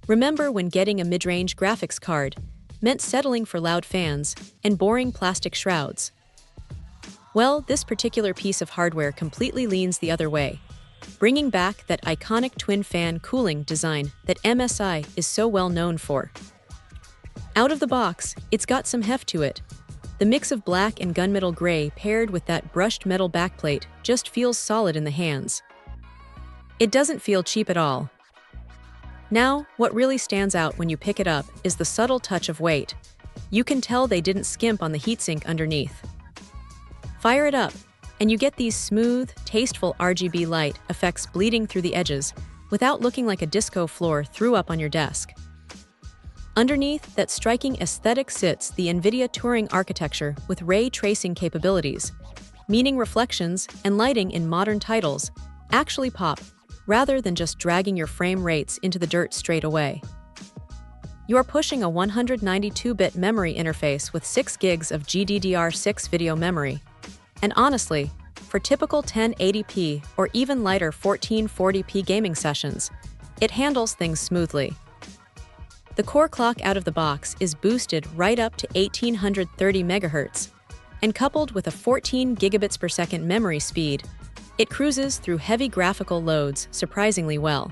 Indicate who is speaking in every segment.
Speaker 1: Remember when getting a mid-range graphics card meant settling for loud fans and boring plastic shrouds? Well, this particular piece of hardware completely leans the other way, bringing back that iconic twin-fan cooling design that MSI is so well known for. Out of the box, it's got some heft to it. The mix of black and gunmetal gray paired with that brushed metal backplate just feels solid in the hands. It doesn't feel cheap at all. Now, what really stands out when you pick it up is the subtle touch of weight. You can tell they didn't skimp on the heatsink underneath. Fire it up, and you get these smooth, tasteful RGB light effects bleeding through the edges without looking like a disco floor threw up on your desk. Underneath that striking aesthetic sits the NVIDIA Turing architecture with ray tracing capabilities, meaning reflections and lighting in modern titles actually pop, rather than just dragging your frame rates into the dirt straight away. You are pushing a 192-bit memory interface with 6 gigs of GDDR6 video memory. And honestly, for typical 1080p or even lighter 1440p gaming sessions, it handles things smoothly. The core clock out of the box is boosted right up to 1830 MHz, and coupled with a 14 gigabits per second memory speed, it cruises through heavy graphical loads surprisingly well.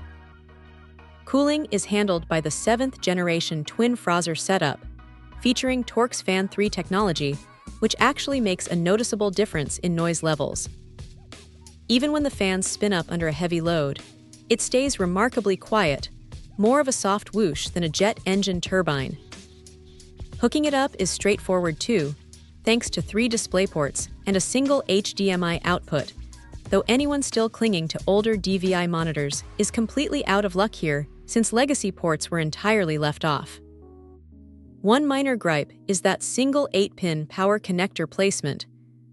Speaker 1: Cooling is handled by the 7th generation twin Frozr setup, featuring Torx Fan 3 technology, which actually makes a noticeable difference in noise levels. Even when the fans spin up under a heavy load, it stays remarkably quiet, more of a soft whoosh than a jet engine turbine. Hooking it up is straightforward too, thanks to 3 DisplayPorts and a single HDMI output, though anyone still clinging to older DVI monitors is completely out of luck here since legacy ports were entirely left off. One minor gripe is that single 8-pin power connector placement.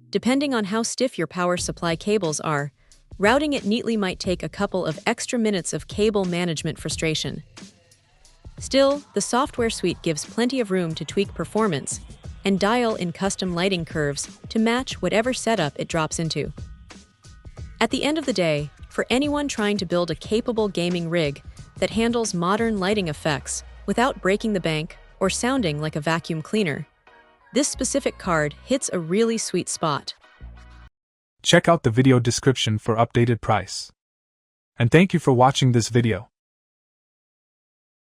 Speaker 1: Depending on how stiff your power supply cables are, routing it neatly might take a couple of extra minutes of cable management frustration. Still, the software suite gives plenty of room to tweak performance and dial in custom lighting curves to match whatever setup it drops into. At the end of the day, for anyone trying to build a capable gaming rig that handles modern lighting effects without breaking the bank or sounding like a vacuum cleaner, this specific card hits a really sweet spot.
Speaker 2: Check out the video description for updated price. And thank you for watching this video.